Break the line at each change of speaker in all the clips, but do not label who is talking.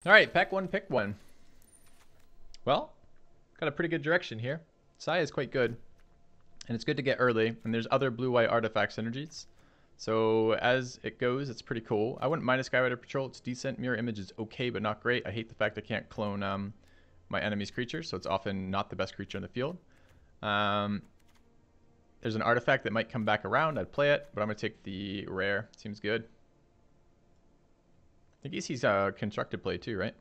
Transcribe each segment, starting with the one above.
All right, pack one, pick one. Well, got a pretty good direction here. Sai is quite good, and it's good to get early, and there's other blue-white artifact synergies. So as it goes, it's pretty cool. I wouldn't mind a Skyrider Patrol. It's decent. Mirror Image is okay, but not great. I hate the fact I can't clone my enemy's creatures, so it's often not the best creature in the field. There's an artifact that might come back around. I'd play it, but I'm going to take the rare. Seems good. I think he's constructed play too, right?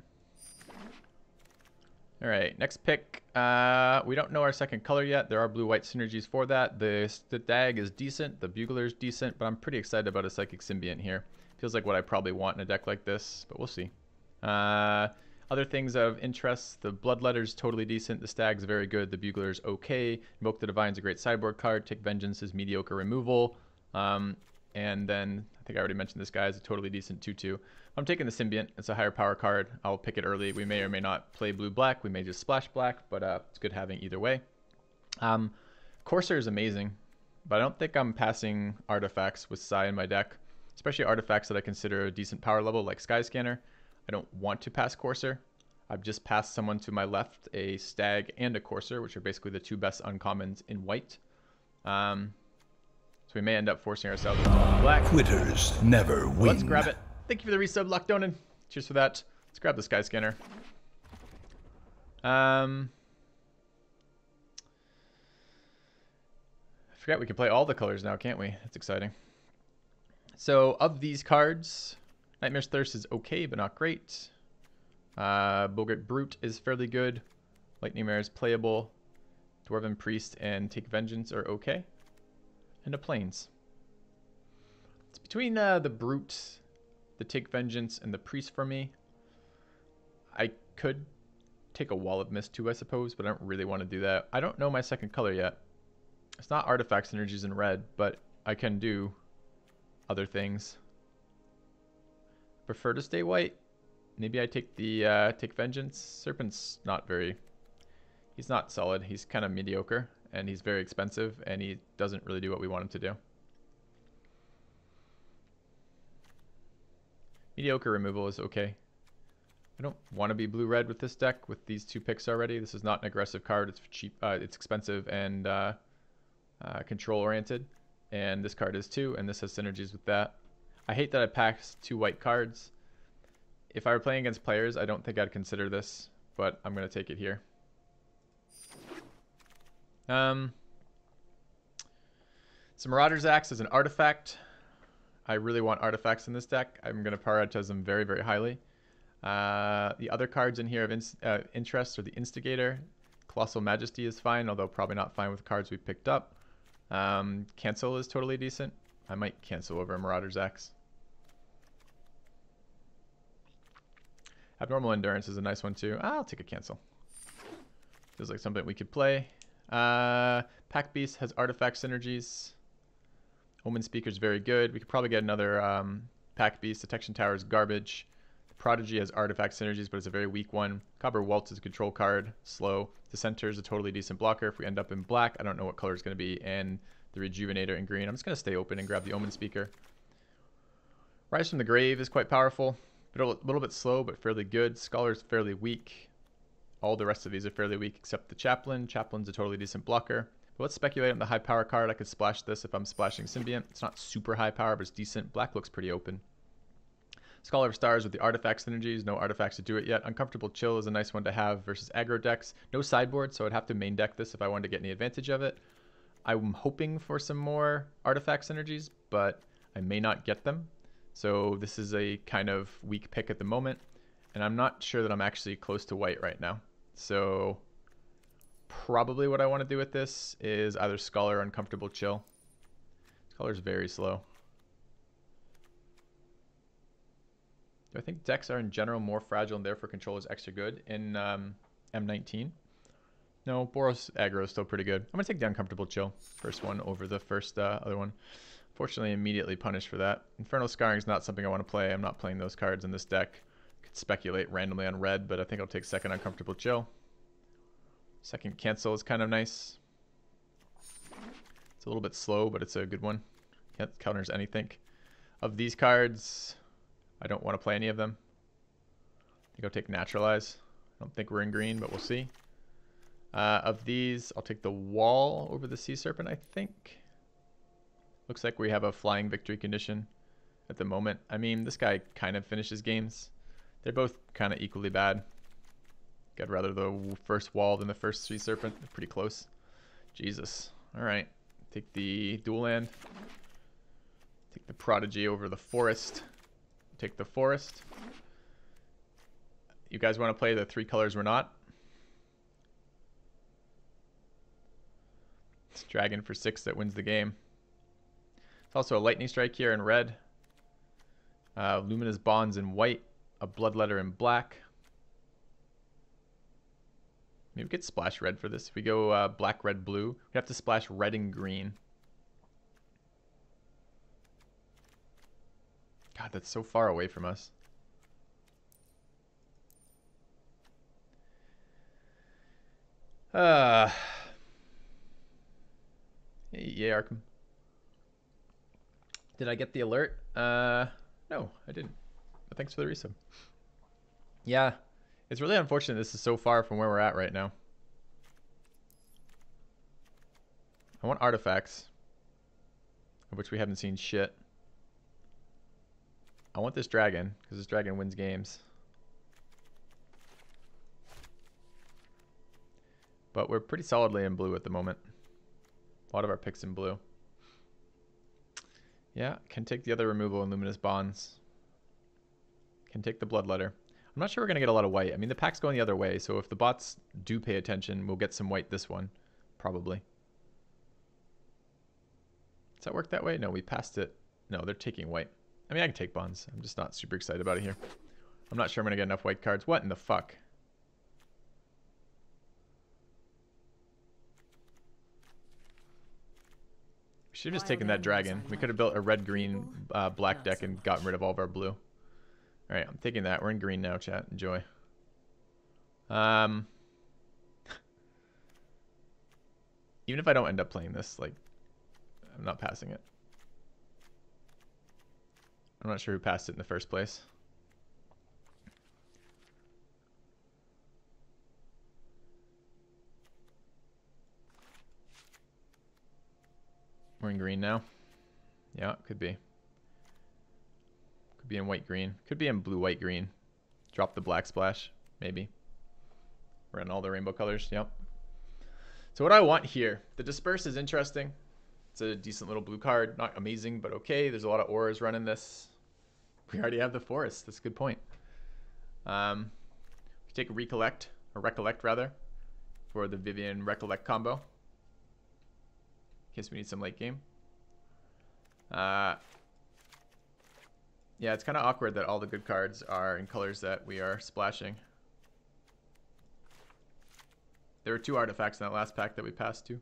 All right, next pick. We don't know our second color yet. There are blue-white synergies for that. The Dag is decent. The Bugler's decent, but I'm pretty excited about a Psychic Symbiont here. Feels like what I probably want in a deck like this, but we'll see. Other things of interest, the Bloodletter's totally decent. The Stag's very good. The Bugler's okay. Invoke the Divine's a great sideboard card. Take Vengeance is mediocre removal. And then, I think I already mentioned this guy is a totally decent 2-2. I'm taking the Symbiont. It's a higher power card. I'll pick it early. We may or may not play blue-black. We may just splash black, but it's good having either way. Corsair is amazing, but I don't think I'm passing artifacts with Sai in my deck, especially artifacts that I consider a decent power level like Skyscanner. I don't want to pass Corsair. I've just passed someone to my left, a Stag and a Corsair, which are basically the two best uncommons in white. So we may end up forcing ourselves into black.
Quitters never win.
Let's grab it. Thank you for the resub, Lockdonin. Cheers for that. Let's grab the Skyscanner. I forget we can play all the colors now, can't we? That's exciting. So of these cards, Nightmare's Thirst is okay, but not great. Boggart Brute is fairly good. Lightning Mare is playable. Dwarven Priest and Take Vengeance are okay. And a Plains. It's between the Brute, the Take Vengeance, and the Priest for me. I could take a Wall of Mist too, I suppose, but I don't really want to do that. I don't know my second color yet. It's not Artifact Synergies in red, but I can do other things. Prefer to stay white. Maybe I take the Take Vengeance. Serpent's not very... He's not solid. He's kind of mediocre, and he's very expensive, and he doesn't really do what we want him to do. Mediocre removal is okay. I don't want to be blue-red with this deck with these two picks already. This is not an aggressive card. It's cheap. It's expensive and control-oriented, and this card is too, and this has synergies with that. I hate that I packed two white cards. If I were playing against players, I don't think I'd consider this, but I'm going to take it here. So Marauder's Axe is an artifact. I really want artifacts in this deck. I'm going to prioritize them very, very highly. The other cards in here of interest are the Instigator. Colossal Majesty is fine, although probably not fine with cards we picked up. Cancel is totally decent. I might cancel over Marauder's Axe. Abnormal Endurance is a nice one too. I'll take a cancel. Feels like something we could play. Pack Beast has artifact synergies. Omen Speaker is very good. We could probably get another Pack Beast. Detection Tower is garbage. Prodigy has artifact synergies, but it's a very weak one. Copper Waltz is a control card. Slow. Dissenter is a totally decent blocker. If we end up in black, I don't know what color it's going to be. And the Rejuvenator in green. I'm just going to stay open and grab the Omen Speaker. Rise from the Grave is quite powerful. A little bit slow, but fairly good. Scholar is fairly weak. All the rest of these are fairly weak except the Chaplain. Chaplain's a totally decent blocker. But let's speculate on the high power card. I could splash this if I'm splashing Symbiont. It's not super high power, but it's decent. Black looks pretty open. Scholar of Stars with the artifact synergies. No artifacts to do it yet. Uncomfortable Chill is a nice one to have versus aggro decks. No sideboard, so I'd have to main deck this if I wanted to get any advantage of it. I'm hoping for some more artifact synergies, but I may not get them. So this is a kind of weak pick at the moment. And I'm not sure that I'm actually close to white right now. So probably what I want to do with this is either Scholar or Uncomfortable Chill. Scholar's very slow. Do I think decks are in general more fragile and therefore control is extra good in M19? No, Boros aggro is still pretty good. I'm going to take the Uncomfortable Chill. First one over the first other one. Fortunately, immediately punished for that. Infernal Scarring is not something I want to play. I'm not playing those cards in this deck. Could speculate randomly on red, but I think I'll take second Uncomfortable Chill. Second Cancel is kind of nice. It's a little bit slow, but it's a good one. Can't counters anything. Of these cards, I don't want to play any of them. Go take naturalize. I don't think we're in green, but we'll see. Of these, I'll take the wall over the sea serpent, I think. Looks like we have a flying victory condition at the moment. I mean, this guy kind of finishes games. They're both kind of equally bad. I'd rather the first wall than the first sea serpent. They're pretty close. Jesus. All right. Take the dual land. Take the prodigy over the forest. Take the forest. You guys want to play the 3 colors we're not? It's dragon for 6 that wins the game. It's also a lightning strike here in red. Luminous bonds in white. A bloodletter in black. Maybe we could splash red for this. If we go black, red, blue, we have to splash red and green. God, that's so far away from us. Yeah, Arkham. Did I get the alert? No, I didn't. But thanks for the resub. Yeah, it's really unfortunate this is so far from where we're at right now. I want artifacts, of which we haven't seen shit. I want this dragon, because this dragon wins games. But we're pretty solidly in blue at the moment. A lot of our picks in blue. Yeah, can take the other removal in luminous bonds. Can take the bloodletter. I'm not sure we're going to get a lot of white. I mean, the pack's going the other way, so if the bots do pay attention, we'll get some white this one. Probably. Does that work that way? No, we passed it. No, they're taking white. I mean, I can take bonds. I'm just not super excited about it here. I'm not sure I'm going to get enough white cards. What in the fuck? We should have just taken that dragon. We could have built a red-green black deck and gotten rid of all of our blue. All right, I'm taking that. We're in green now, chat. Enjoy. Even if I don't end up playing this, like, I'm not passing it. I'm not sure who passed it in the first place. We're in green now. Yeah, could be. Could be in white-green. Could be in blue-white-green. Drop the black splash, maybe. We're in all the rainbow colors, yep. So what I want here, the Disperse is interesting. It's a decent little blue card. Not amazing, but okay. There's a lot of auras running this. We already have the forest. That's a good point. We take a Recollect, or Recollect rather, for the Vivien Recollect combo. In case we need some late game. Yeah, it's kind of awkward that all the good cards are in colors that we are splashing. There were 2 artifacts in that last pack that we passed to.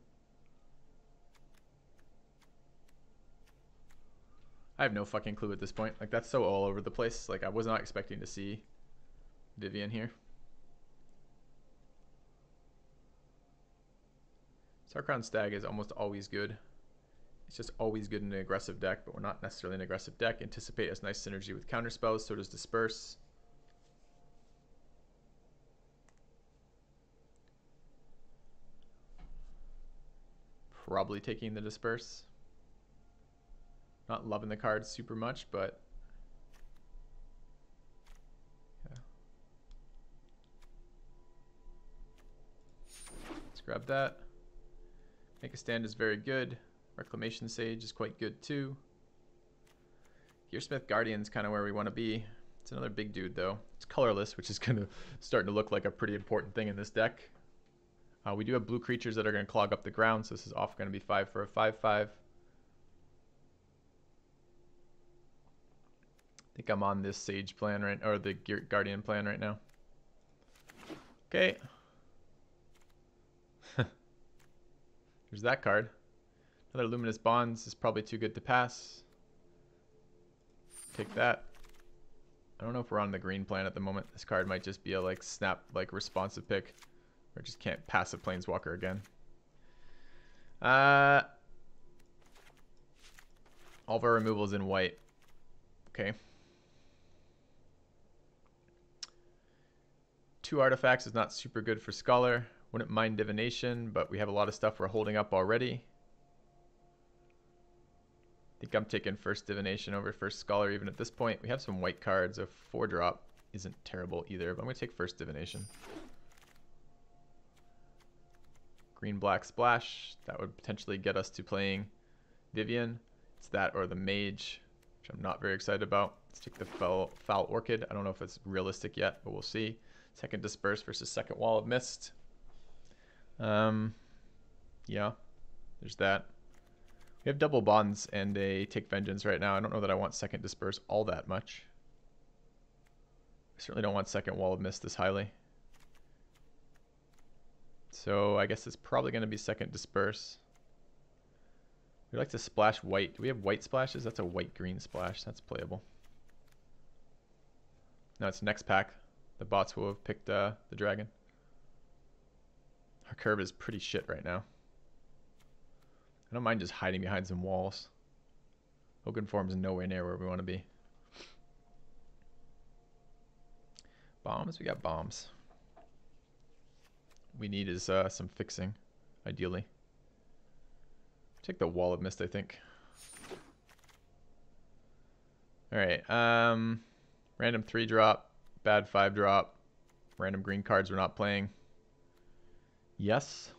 I have no fucking clue at this point. Like, that's so all over the place. Like, I was not expecting to see Vivien here. Starcrown Stag is almost always good. It's just always good in an aggressive deck, but we're not necessarily an aggressive deck. Anticipate has nice synergy with counterspells, so does Disperse. Probably taking the Disperse. Not loving the card super much, but yeah. Let's grab that. Make a Stand is very good. Reclamation Sage is quite good too. Gearsmith Guardian's kind of where we want to be. It's another big dude though. It's colorless, which is starting to look like a pretty important thing in this deck. We do have blue creatures that are going to clog up the ground, so this is off going to be 5 for a 5/5. I think I'm on this Sage plan right, or the Guardian plan right now. Okay. There's that card. Another Luminous Bonds is probably too good to pass. Take that. I don't know if we're on the green plan at the moment. This card might just be a like snap, like responsive pick. Or just can't pass a Planeswalker again. All of our removals in white. Okay. 2 artifacts is not super good for Scholar. Wouldn't mind Divination, but we have a lot of stuff we're holding up already. I think I'm taking first Divination over first Scholar even at this point. We have some white cards. A 4-drop isn't terrible either, but I'm going to take first Divination. Green-black splash. That would potentially get us to playing Vivien. It's that or the Mage, which I'm not very excited about. Let's take the Foul Orchid. I don't know if it's realistic yet, but we'll see. Second Disperse versus second Wall of Mist. Yeah, there's that. We have double bonds and a Take Vengeance right now. I don't know that I want second Disperse all that much. I certainly don't want second Wall of Mist this highly. So I guess it's probably going to be second Disperse. We like to splash white. Do we have white splashes? That's a white-green splash. That's playable. Now it's next pack. The bots will have picked the dragon. Our curve is pretty shit right now. I don't mind just hiding behind some walls. Oaken Form's nowhere near where we want to be. Bombs? We got bombs. We need is some fixing, ideally. Take the Wall of Mist, I think. Alright, random 3-drop, bad 5-drop, random green cards we're not playing. Yes.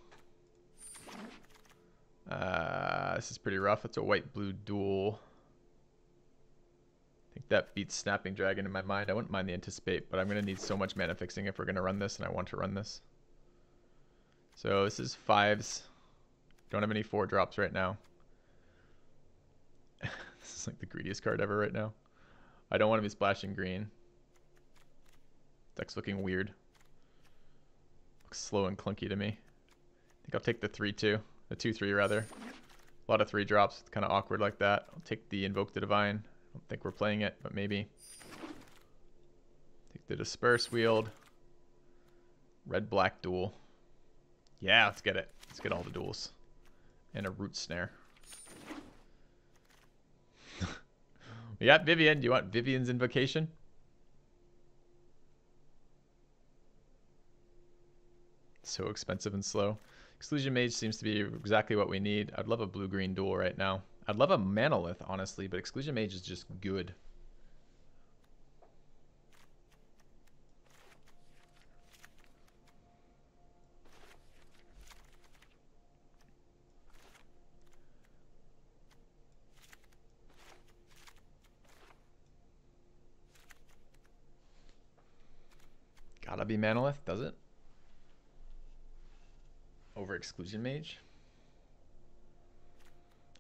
This is pretty rough. It's a white-blue duel. I think that beats Snapping Dragon in my mind. I wouldn't mind the Anticipate, but I'm going to need so much mana fixing if we're going to run this, and I want to run this. So this is 5s. Don't have any 4-drops right now. This is like the greediest card ever right now. I don't want to be splashing green. Deck's looking weird. Looks slow and clunky to me. I think I'll take the 3-2. The 2-3 rather. A lot of 3-drops. It's kind of awkward like that. I'll take the Invoke the Divine. I don't think we're playing it, but maybe. Take the Disperse Wield. Red-black duel. Yeah, let's get it. Let's get all the duels. And a Root Snare. We got Vivien. Do you want Vivien's Invocation? So expensive and slow. Exclusion Mage seems to be exactly what we need. I'd love a blue-green duel right now. I'd love a Manolith, honestly, but Exclusion Mage is just good. Gotta be Manolith, does it? Over Exclusion Mage.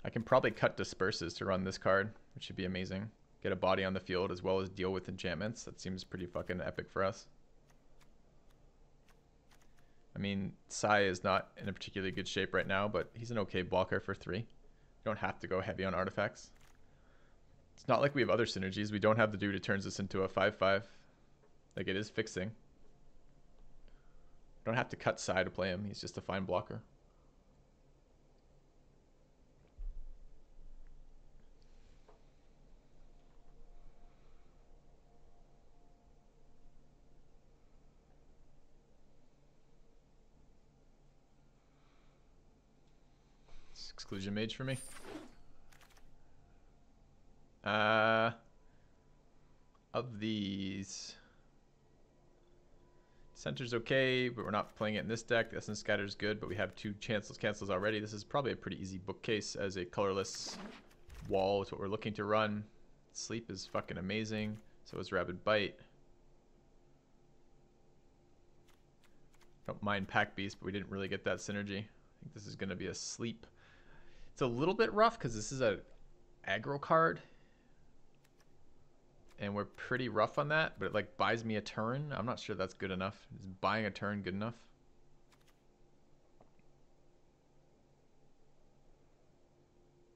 I can probably cut Disperses to run this card, which should be amazing. Get a body on the field as well as deal with enchantments. That seems pretty fucking epic for us. I mean, Sai is not in a particularly good shape right now, but he's an okay blocker for 3. You don't have to go heavy on artifacts. It's not like we have other synergies. We don't have the dude who turns this into a 5-5. Like, it is fixing. Don't have to cut Sai to play him. He's just a fine blocker. It's Exclusion Mage for me. Of these... Center's okay, but we're not playing it in this deck. The Essence Scatter's good, but we have 2 cancels already. This is probably a pretty easy bookcase as a colorless wall. It's what we're looking to run. Sleep is fucking amazing. So is Rabid Bite. Don't mind Pack Beast, but we didn't really get that synergy. I think this is going to be a sleep. It's a little bit rough because this is a aggro card. And we're pretty rough on that, but it like buys me a turn. I'm not sure that's good enough. Is buying a turn good enough?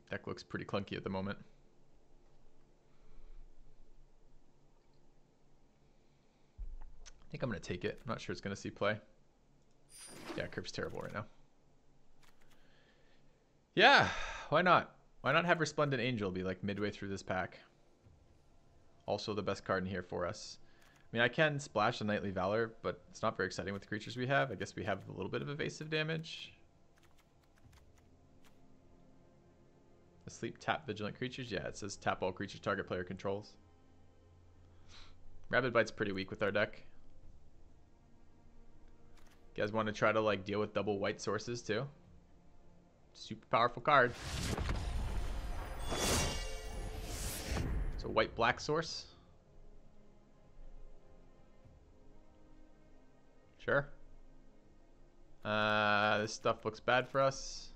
Deck looks pretty clunky at the moment. I think I'm going to take it. I'm not sure it's going to see play. Yeah, curve's terrible right now. Yeah, why not? Why not have Resplendent Angel be like midway through this pack? Also the best card in here for us. mean, I can splash a Knightly Valor, but it's not very exciting with the creatures we have. I guess we have a little bit of evasive damage. Asleep, tap vigilant creatures. Yeah, it says tap all creatures target player controls. Rabid Bite's pretty weak with our deck. You guys want to try to like deal with double white sources too? Super powerful card. It's a white black source. Sure. This stuff looks bad for us.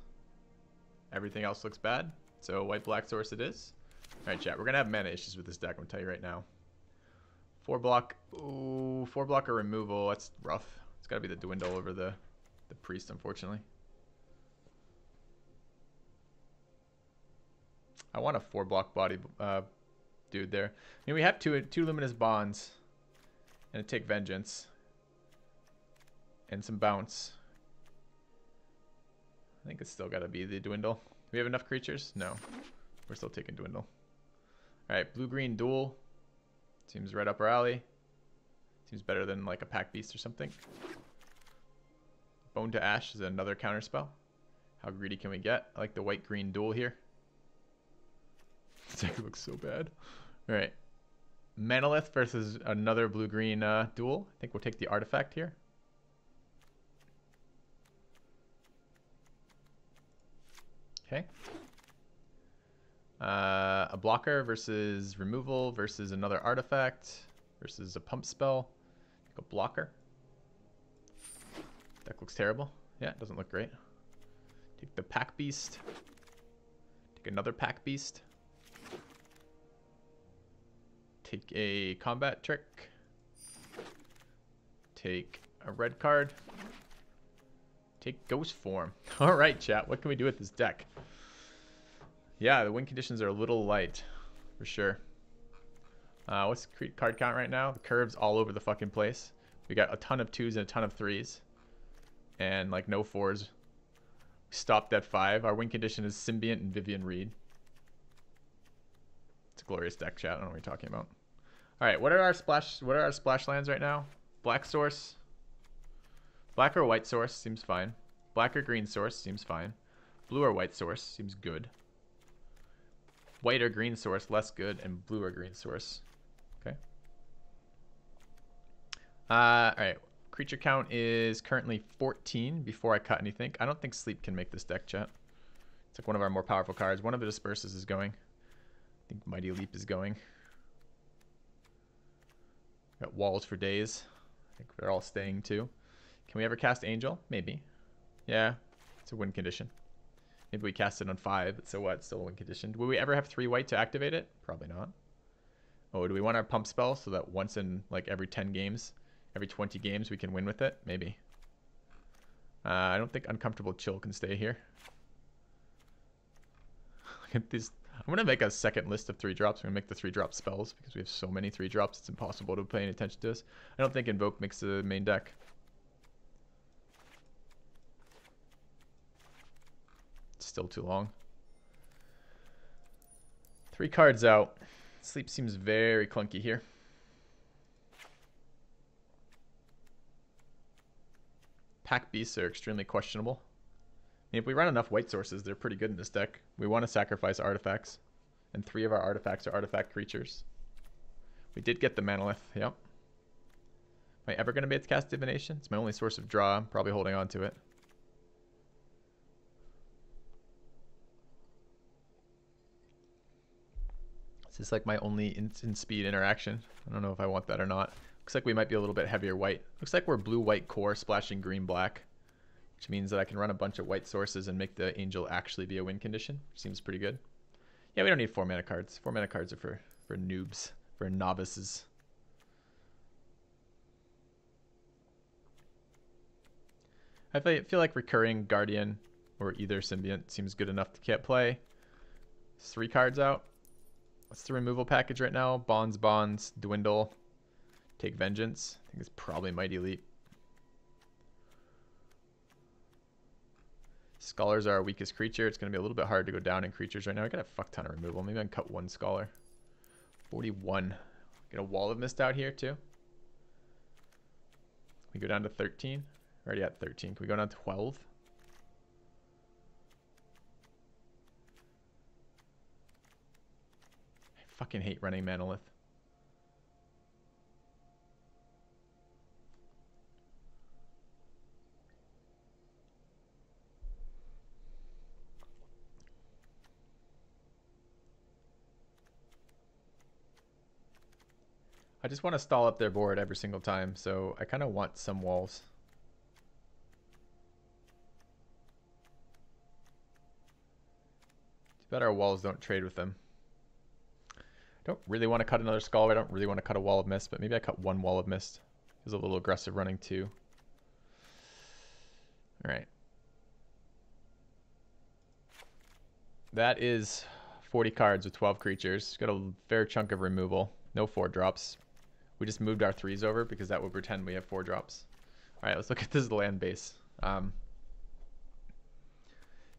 Everything else looks bad. So white black source it is. Alright, chat. We're gonna have mana issues with this deck, I'm gonna tell you right now. 4-block. Ooh, 4-blocker removal. That's rough. It's gotta be the Dwindle over the priest, unfortunately. I want a 4-block body dude there. I mean, we have two Luminous Bonds and a Take Vengeance and some bounce. I think it's still gotta be the Dwindle. Do we have enough creatures? No. We're still taking Dwindle. Alright, blue-green duel. Seems right up our alley. Seems better than like a Pack Beast or something. Bone to Ash is another counterspell. How greedy can we get? I like the white-green duel here. This deck looks so bad. Alright. Manalith versus another blue-green duel. I think we'll take the artifact here. Okay. A blocker versus removal versus another artifact versus a pump spell. Take a blocker. Deck looks terrible. Yeah, it doesn't look great. Take the Pack Beast. Take another Pack Beast. Take a combat trick. Take a red card. Take Ghost Form. Alright, chat. What can we do with this deck? Yeah, the win conditions are a little light. For sure. What's the card count right now? The curve's all over the fucking place. We got a ton of 2s and a ton of 3s. And like no 4s. We stopped at 5. Our win condition is Symbiont and Vivien Reed. It's a glorious deck, chat. I don't know what you're talking about. Alright, what are our splash lands right now? Black source. Black or white source seems fine. Black or green source seems fine. Blue or white source seems good. White or green source less good, and blue or green source. Okay. Alright. Creature count is currently 14 before I cut anything. I don't think Sleep can make this deck, chat. It's like one of our more powerful cards. One of the Disperses is going. I think Mighty Leap is going. Got Walls for Days. I think they're all staying too. Can we ever cast Angel? Maybe. Yeah. It's a win condition. Maybe we cast it on 5, but so what? It's still a win condition. Will we ever have 3 white to activate it? Probably not. Oh, do we want our pump spell so that once in like every 10 games, every 20 games we can win with it? Maybe. I don't think Uncomfortable Chill can stay here. Look at this. I'm going to make a second list of 3-drops. I'm going to make the 3-drop spells because we have so many 3-drops. It's impossible to pay any attention to this. I don't think Invoke makes the main deck. It's still too long. 3 cards out. Sleep seems very clunky here. Pack Beasts are extremely questionable. I mean, if we run enough white sources, they're pretty good in this deck. We want to sacrifice artifacts. And 3 of our artifacts are artifact creatures. We did get the Manalith, yep. Am I ever going to be able to cast Divination? It's my only source of draw. I'm probably holding on to it. This is like my only instant speed interaction. I don't know if I want that or not. Looks like we might be a little bit heavier white. Looks like we're blue-white core splashing green-black. Which means that I can run a bunch of white sources and make the Angel actually be a win condition. Seems pretty good. Yeah, we don't need 4 mana cards. 4 mana cards are for noobs, for novices. I feel like recurring Guardian or either Symbiont seems good enough to get play. 3 cards out. What's the removal package right now? Bonds, Dwindle, Take Vengeance. I think it's probably Mighty Leap. Scholars are our weakest creature. It's going to be a little bit hard to go down in creatures right now. I got a fuck ton of removal. Maybe I can cut 1 Scholar. 41. Get a Wall of Mist out here too. We go down to 13. We're already at 13. Can we go down to 12? I fucking hate running Manolith. I just want to stall up their board every single time, so I kind of want some walls. Too bad our walls don't trade with them. I don't really want to cut another skull. I don't really want to cut a wall of mist, but maybe I cut one wall of mist. It was a little aggressive running two. All right. That is 40 cards with 12 creatures. Got a fair chunk of removal. No 4-drops. We just moved our 3s over because that would pretend we have 4-drops. All right, let's look at this land base.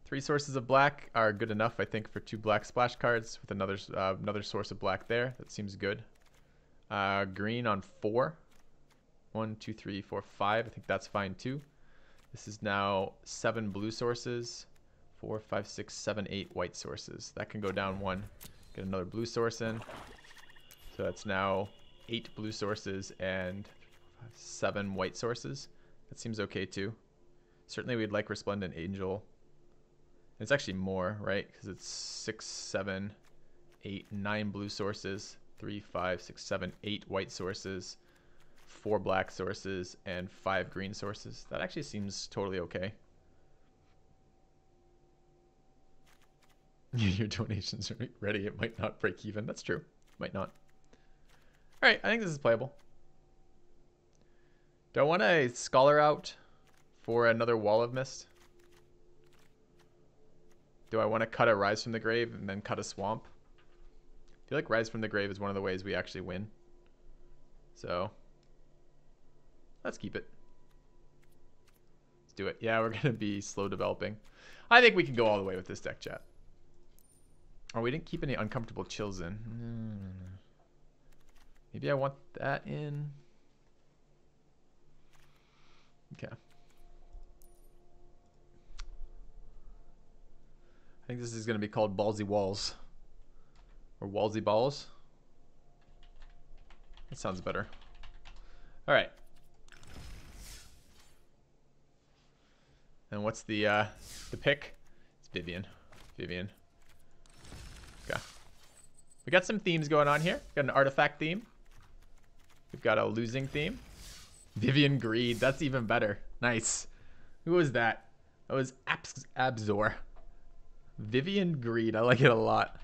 3 sources of black are good enough, I think, for 2 black splash cards with another source of black there. That seems good. Green on 4. 1, 2, 3, 4, 5. I think that's fine too. This is now 7 blue sources. 4, 5, 6, 7, 8 white sources. That can go down 1. Get another blue source in. So that's now 8 blue sources and 7 white sources. That seems okay too. Certainly we'd like Resplendent Angel. It's actually more, right? Because it's 6, 7, 8, 9 blue sources, 3, 5, 6, 7, 8 white sources, 4 black sources, and 5 green sources. That actually seems totally okay. Your donations are ready. It might not break even. That's true. Might not. All right, I think this is playable. Do I want a Scholar out for another Wall of Mist? Do I want to cut a Rise from the Grave and then cut a Swamp? I feel like Rise from the Grave is one of the ways we actually win. So, let's keep it. Let's do it. Yeah, we're going to be slow developing. I think we can go all the way with this deck, chat. Oh, we didn't keep any Uncomfortable Chills in. Maybe I want that in. Okay. I think this is going to be called Ballsy Walls. Or Wallsy Balls. That sounds better. All right. And what's the pick? It's Vivien. Vivien. Okay. We got some themes going on here. Got an artifact theme. We've got a losing theme. Vivien Greed. That's even better. Nice. Who was that? That was Abzor. Vivien Greed. I like it a lot.